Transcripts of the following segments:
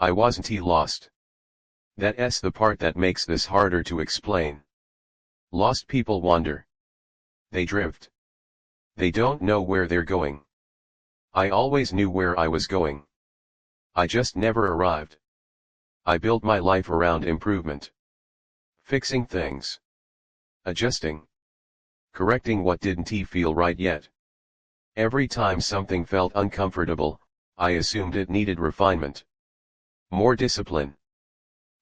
I wasn't lost. That's the part that makes this harder to explain. Lost people wander. They drift. They don't know where they're going. I always knew where I was going. I just never arrived. I built my life around improvement. Fixing things. Adjusting. Correcting what didn't feel right yet. Every time something felt uncomfortable, I assumed it needed refinement. More discipline.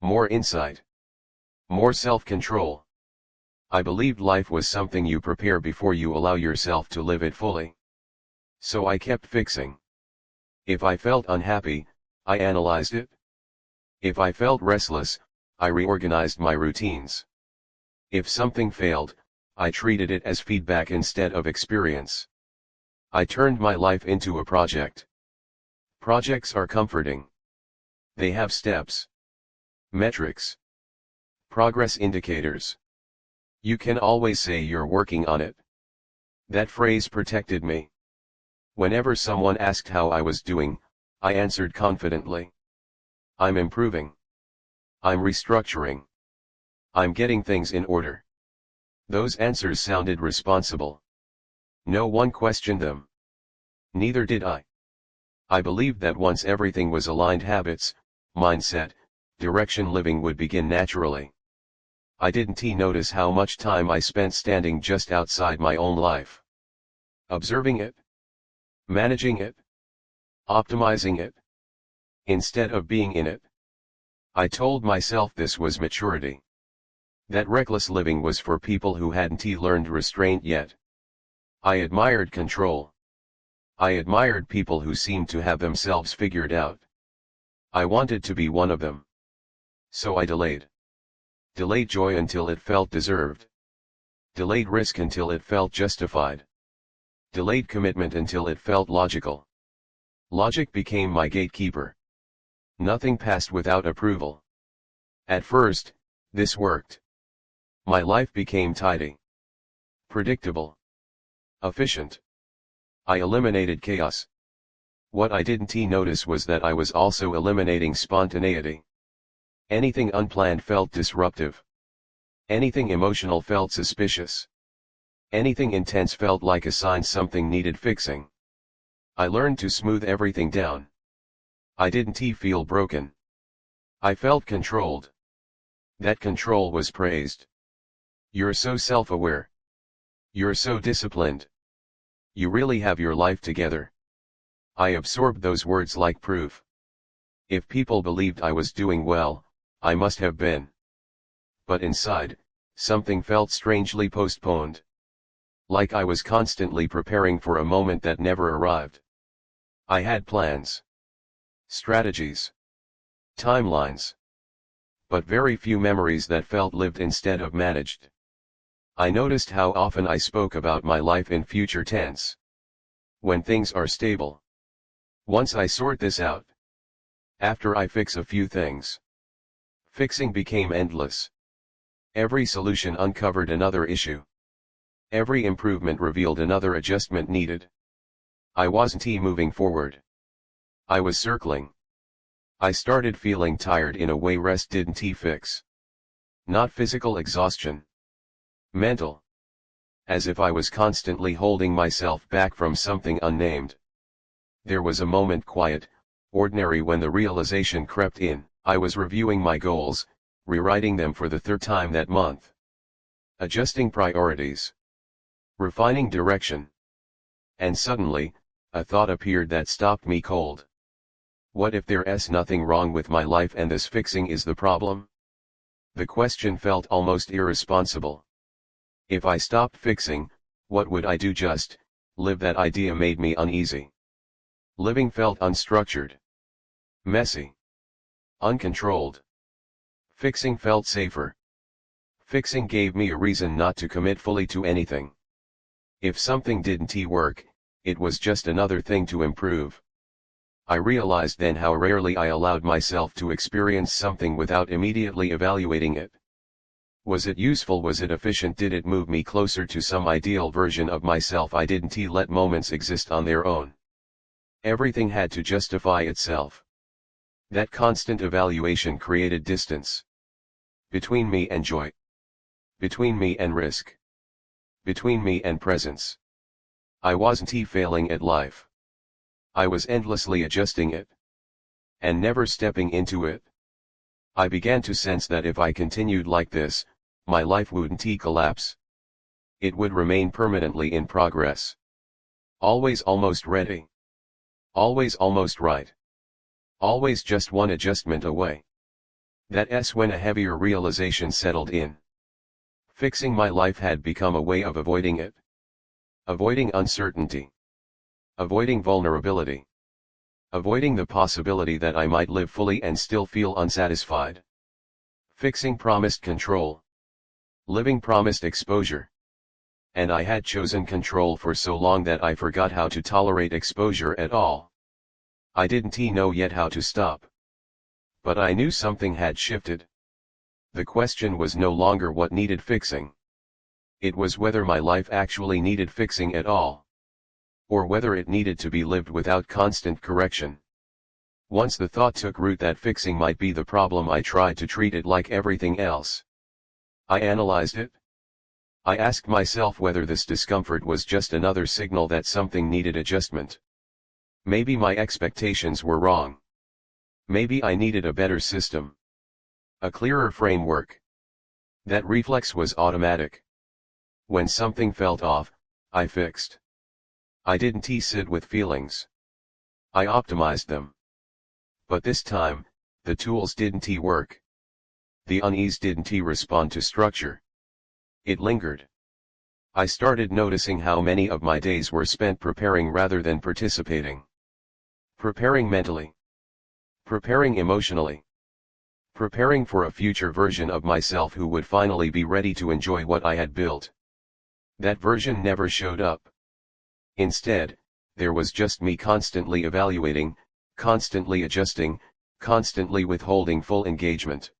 More insight. More self-control. I believed life was something you prepare before you allow yourself to live it fully. So I kept fixing. If I felt unhappy, I analyzed it. If I felt restless, I reorganized my routines. If something failed, I treated it as feedback instead of experience. I turned my life into a project. Projects are comforting. They have steps. Metrics. Progress indicators. You can always say you're working on it. That phrase protected me. Whenever someone asked how I was doing, I answered confidently. I'm improving. I'm restructuring. I'm getting things in order. Those answers sounded responsible. No one questioned them. Neither did I. I believed that once everything was aligned, habits, mindset, direction, living would begin naturally. I didn't notice how much time I spent standing just outside my own life. Observing it. Managing it. Optimizing it. Instead of being in it. I told myself this was maturity. That reckless living was for people who hadn't learned restraint yet. I admired control. I admired people who seemed to have themselves figured out. I wanted to be one of them. So I delayed. Delayed joy until it felt deserved. Delayed risk until it felt justified. Delayed commitment until it felt logical. Logic became my gatekeeper. Nothing passed without approval. At first, this worked. My life became tidy. Predictable. Efficient. I eliminated chaos. What I didn't notice was that I was also eliminating spontaneity. Anything unplanned felt disruptive. Anything emotional felt suspicious. Anything intense felt like a sign something needed fixing. I learned to smooth everything down. I didn't feel broken. I felt controlled. That control was praised. You're so self-aware. You're so disciplined. You really have your life together. I absorbed those words like proof. If people believed I was doing well, I must have been. But inside, something felt strangely postponed. Like I was constantly preparing for a moment that never arrived. I had plans. Strategies. Timelines. But very few memories that felt lived instead of managed. I noticed how often I spoke about my life in future tense. When things are stable. Once I sort this out. After I fix a few things. Fixing became endless. Every solution uncovered another issue. Every improvement revealed another adjustment needed. I wasn't moving forward. I was circling. I started feeling tired in a way rest didn't fix. Not physical exhaustion. Mental. As if I was constantly holding myself back from something unnamed. There was a moment quiet, ordinary when the realization crept in. I was reviewing my goals, rewriting them for the third time that month. Adjusting priorities. Refining direction. And suddenly, a thought appeared that stopped me cold. What if there's nothing wrong with my life and this fixing is the problem? The question felt almost irresponsible. If I stopped fixing, what would I do? Just live? That idea made me uneasy. Living felt unstructured. Messy. Uncontrolled. Fixing felt safer. Fixing gave me a reason not to commit fully to anything. If something didn't work, it was just another thing to improve. I realized then how rarely I allowed myself to experience something without immediately evaluating it. Was it useful? Was it efficient? Did it move me closer to some ideal version of myself? I didn't let moments exist on their own. Everything had to justify itself. That constant evaluation created distance. Between me and joy. Between me and risk. Between me and presence. I wasn't failing at life. I was endlessly adjusting it. And never stepping into it. I began to sense that if I continued like this, my life wouldn't collapse. It would remain permanently in progress. Always almost ready. Always almost right. Always just one adjustment away. That's when a heavier realization settled in. Fixing my life had become a way of avoiding it. Avoiding uncertainty. Avoiding vulnerability. Avoiding the possibility that I might live fully and still feel unsatisfied. Fixing promised control. Living promised exposure. And I had chosen control for so long that I forgot how to tolerate exposure at all. I didn't know yet how to stop. But I knew something had shifted. The question was no longer what needed fixing. It was whether my life actually needed fixing at all. Or whether it needed to be lived without constant correction. Once the thought took root that fixing might be the problem, I tried to treat it like everything else. I analyzed it. I asked myself whether this discomfort was just another signal that something needed adjustment. Maybe my expectations were wrong. Maybe I needed a better system. A clearer framework. That reflex was automatic. When something felt off, I fixed. I didn't sit with feelings. I optimized them. But this time, the tools didn't work. The unease didn't respond to structure. It lingered. I started noticing how many of my days were spent preparing rather than participating. Preparing mentally. Preparing emotionally. Preparing for a future version of myself who would finally be ready to enjoy what I had built. That version never showed up. Instead, there was just me constantly evaluating, constantly adjusting, constantly withholding full engagement.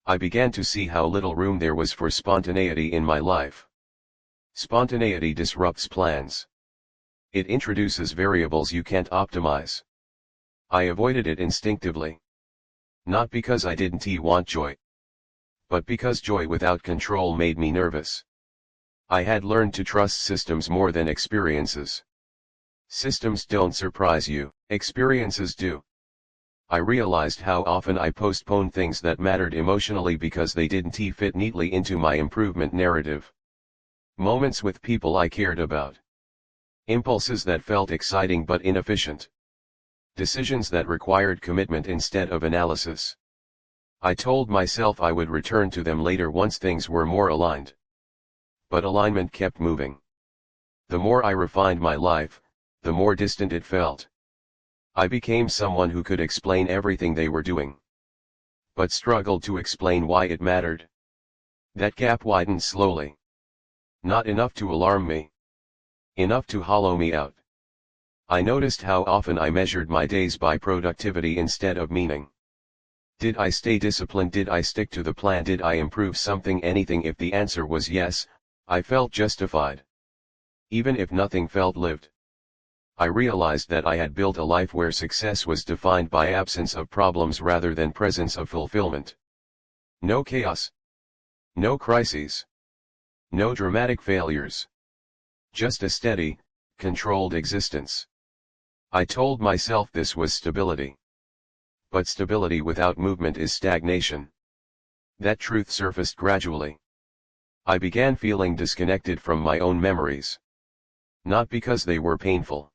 I began to see how little room there was for spontaneity in my life. Spontaneity disrupts plans. It introduces variables you can't optimize. I avoided it instinctively. Not because I didn't want joy. But because joy without control made me nervous. I had learned to trust systems more than experiences. Systems don't surprise you, experiences do. I realized how often I postponed things that mattered emotionally because they didn't fit neatly into my improvement narrative. Moments with people I cared about. Impulses that felt exciting but inefficient. Decisions that required commitment instead of analysis. I told myself I would return to them later once things were more aligned. But alignment kept moving. The more I refined my life, the more distant it felt. I became someone who could explain everything they were doing, but struggled to explain why it mattered. That gap widened slowly. Not enough to alarm me. Enough to hollow me out. I noticed how often I measured my days by productivity instead of meaning. Did I stay disciplined? Did I stick to the plan? Did I improve something, anything? If the answer was yes, I felt justified. Even if nothing felt lived. I realized that I had built a life where success was defined by absence of problems rather than presence of fulfillment. No chaos. No crises. No dramatic failures. Just a steady, controlled existence. I told myself this was stability. But stability without movement is stagnation. That truth surfaced gradually. I began feeling disconnected from my own memories. Not because they were painful.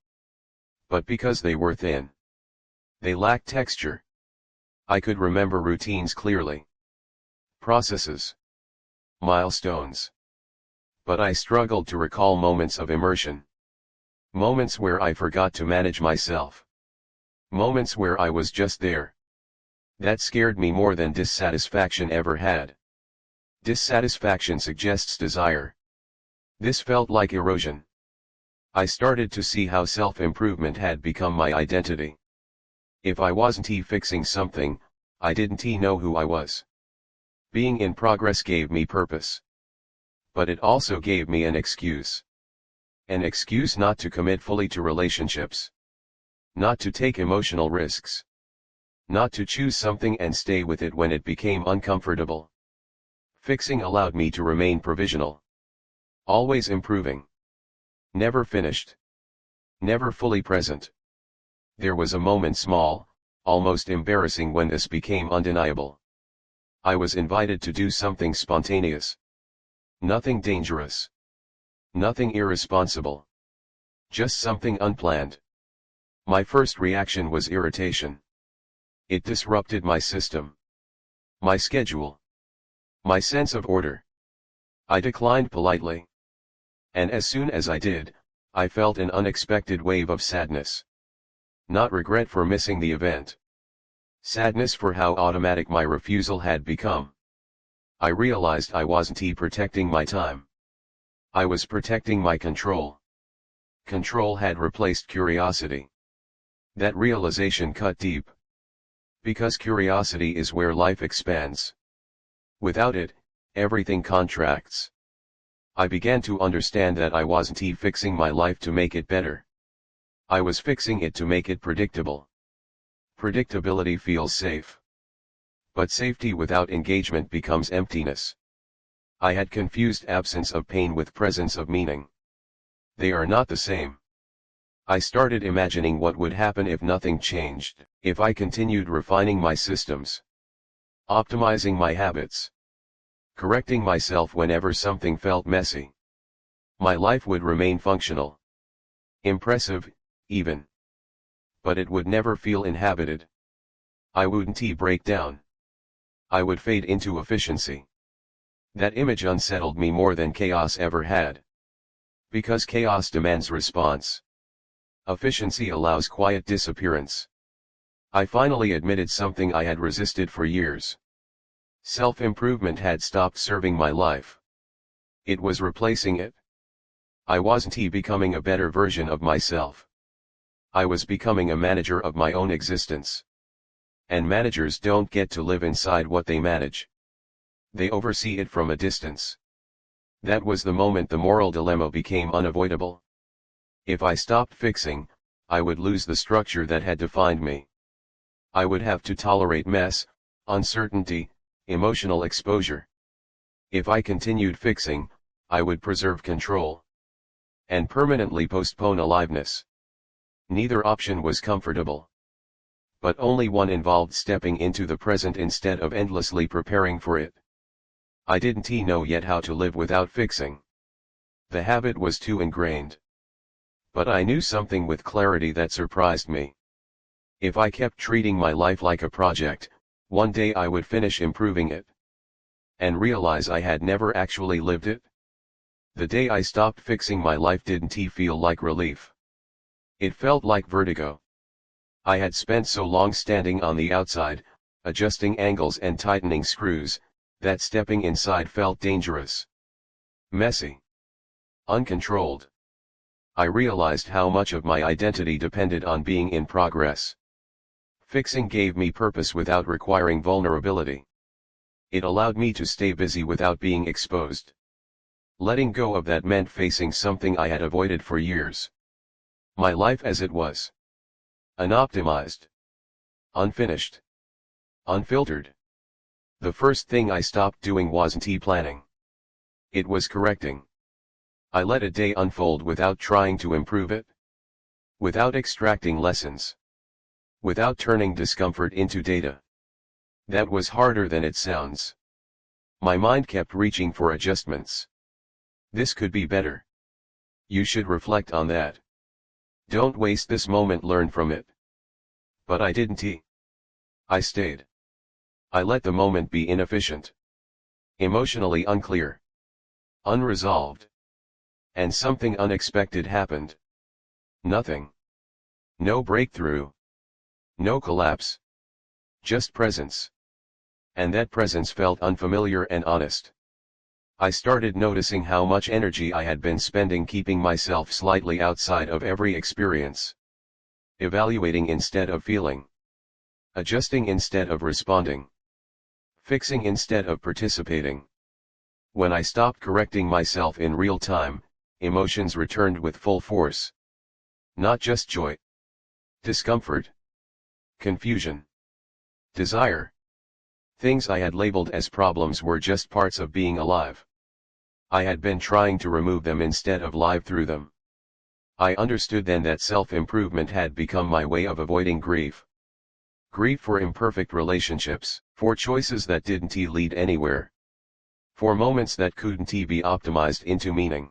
But because they were thin. They lacked texture. I could remember routines clearly. Processes. Milestones. But I struggled to recall moments of immersion. Moments where I forgot to manage myself. Moments where I was just there. That scared me more than dissatisfaction ever had. Dissatisfaction suggests desire. This felt like erosion. I started to see how self-improvement had become my identity. If I wasn't fixing something, I didn't know who I was. Being in progress gave me purpose. But it also gave me an excuse. An excuse not to commit fully to relationships. Not to take emotional risks. Not to choose something and stay with it when it became uncomfortable. Fixing allowed me to remain provisional. Always improving. Never finished. Never fully present. There was a moment small, almost embarrassing when this became undeniable. I was invited to do something spontaneous. Nothing dangerous. Nothing irresponsible. Just something unplanned. My first reaction was irritation. It disrupted my system. My schedule. My sense of order. I declined politely. And as soon as I did, I felt an unexpected wave of sadness. Not regret for missing the event. Sadness for how automatic my refusal had become. I realized I wasn't protecting my time. I was protecting my control. Control had replaced curiosity. That realization cut deep. Because curiosity is where life expands. Without it, everything contracts. I began to understand that I wasn't fixing my life to make it better. I was fixing it to make it predictable. Predictability feels safe. But safety without engagement becomes emptiness. I had confused absence of pain with presence of meaning. They are not the same. I started imagining what would happen if nothing changed, if I continued refining my systems, optimizing my habits, correcting myself whenever something felt messy. My life would remain functional. Impressive, even. But it would never feel inhabited. I wouldn't break down. I would fade into efficiency. That image unsettled me more than chaos ever had. Because chaos demands response. Efficiency allows quiet disappearance. I finally admitted something I had resisted for years. Self-improvement had stopped serving my life. It was replacing it. I wasn't becoming a better version of myself. I was becoming a manager of my own existence. And managers don't get to live inside what they manage. They oversee it from a distance. That was the moment the moral dilemma became unavoidable. If I stopped fixing, I would lose the structure that had defined me. I would have to tolerate mess, uncertainty, emotional exposure. If I continued fixing, I would preserve control. And permanently postpone aliveness. Neither option was comfortable. But only one involved stepping into the present instead of endlessly preparing for it. I didn't know yet how to live without fixing. The habit was too ingrained. But I knew something with clarity that surprised me. If I kept treating my life like a project, one day I would finish improving it. And realize I had never actually lived it. The day I stopped fixing my life didn't feel like relief. It felt like vertigo. I had spent so long standing on the outside, adjusting angles and tightening screws, that stepping inside felt dangerous. Messy. Uncontrolled. I realized how much of my identity depended on being in progress. Fixing gave me purpose without requiring vulnerability. It allowed me to stay busy without being exposed. Letting go of that meant facing something I had avoided for years. My life as it was. Unoptimized. Unfinished. Unfiltered. The first thing I stopped doing wasn't planning. It was correcting. I let a day unfold without trying to improve it. Without extracting lessons. Without turning discomfort into data. That was harder than it sounds. My mind kept reaching for adjustments. This could be better. You should reflect on that. Don't waste this moment, learn from it. But I didn't. I stayed. I let the moment be inefficient. Emotionally unclear. Unresolved. And something unexpected happened. Nothing. No breakthrough. No collapse. Just presence. And that presence felt unfamiliar and honest. I started noticing how much energy I had been spending keeping myself slightly outside of every experience. Evaluating instead of feeling. Adjusting instead of responding. Fixing instead of participating. When I stopped correcting myself in real time, emotions returned with full force. Not just joy. Discomfort. Confusion. Desire. Things I had labeled as problems were just parts of being alive. I had been trying to remove them instead of live through them. I understood then that self-improvement had become my way of avoiding grief. Grief for imperfect relationships, for choices that didn't lead anywhere. For moments that couldn't be optimized into meaning.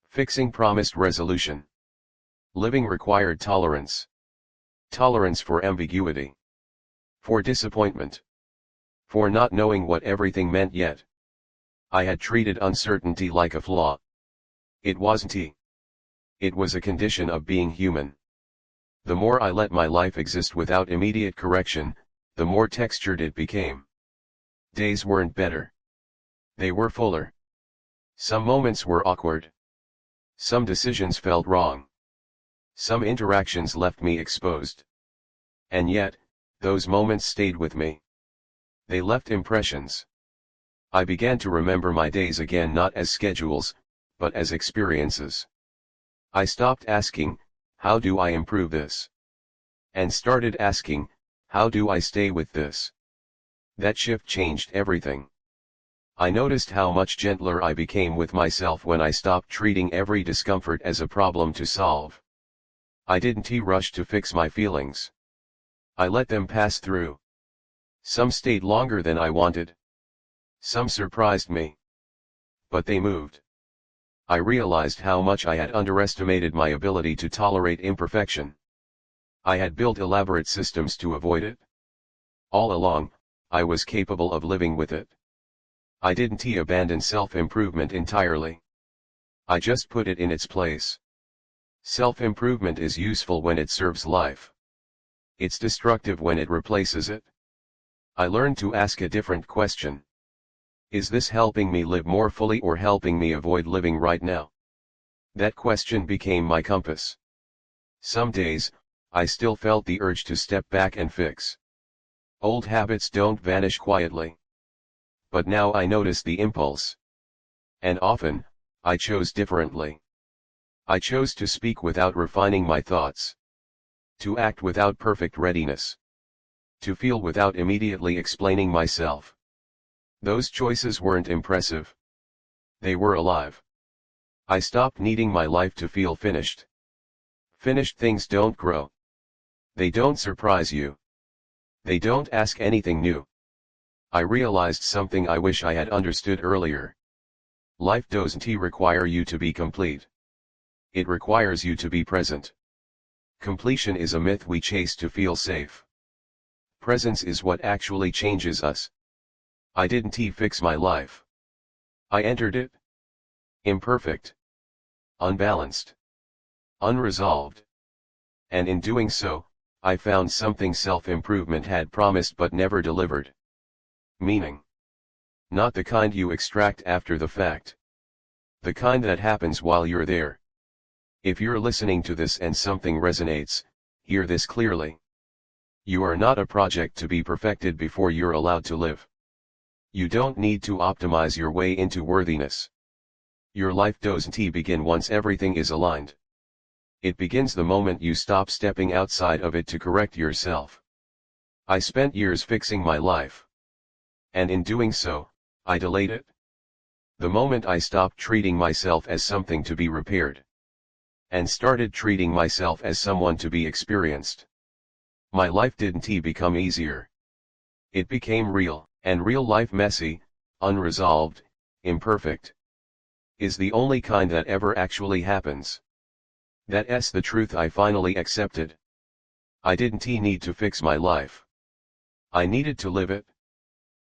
Fixing promised resolution. Living required tolerance. Tolerance for ambiguity. For disappointment. For not knowing what everything meant yet. I had treated uncertainty like a flaw. It wasn't. It was a condition of being human. The more I let my life exist without immediate correction, the more textured it became. Days weren't better. They were fuller. Some moments were awkward. Some decisions felt wrong. Some interactions left me exposed. And yet, those moments stayed with me. They left impressions. I began to remember my days again not as schedules, but as experiences. I stopped asking, how do I improve this? And started asking, how do I stay with this? That shift changed everything. I noticed how much gentler I became with myself when I stopped treating every discomfort as a problem to solve. I didn't rush to fix my feelings. I let them pass through. Some stayed longer than I wanted. Some surprised me. But they moved. I realized how much I had underestimated my ability to tolerate imperfection. I had built elaborate systems to avoid it. All along, I was capable of living with it. I didn't abandon self-improvement entirely. I just put it in its place. Self-improvement is useful when it serves life. It's destructive when it replaces it. I learned to ask a different question. Is this helping me live more fully or helping me avoid living right now? That question became my compass. Some days, I still felt the urge to step back and fix. Old habits don't vanish quietly. But now I notice the impulse. And often, I chose differently. I chose to speak without refining my thoughts. To act without perfect readiness. To feel without immediately explaining myself. Those choices weren't impressive. They were alive. I stopped needing my life to feel finished. Finished things don't grow. They don't surprise you. They don't ask anything new. I realized something I wish I had understood earlier. Life doesn't require you to be complete. It requires you to be present. Completion is a myth we chase to feel safe. Presence is what actually changes us. I didn't fix my life. I entered it. Imperfect. Unbalanced. Unresolved. And in doing so, I found something self-improvement had promised but never delivered. Meaning. Not the kind you extract after the fact. The kind that happens while you're there. If you're listening to this and something resonates, hear this clearly. You are not a project to be perfected before you're allowed to live. You don't need to optimize your way into worthiness. Your life doesn't begin once everything is aligned. It begins the moment you stop stepping outside of it to correct yourself. I spent years fixing my life. And in doing so, I delayed it. The moment I stopped treating myself as something to be repaired. And started treating myself as someone to be experienced. My life didn't become easier. It became real, and real life messy, unresolved, imperfect. Is the only kind that ever actually happens. That's the truth I finally accepted. I didn't need to fix my life. I needed to live it.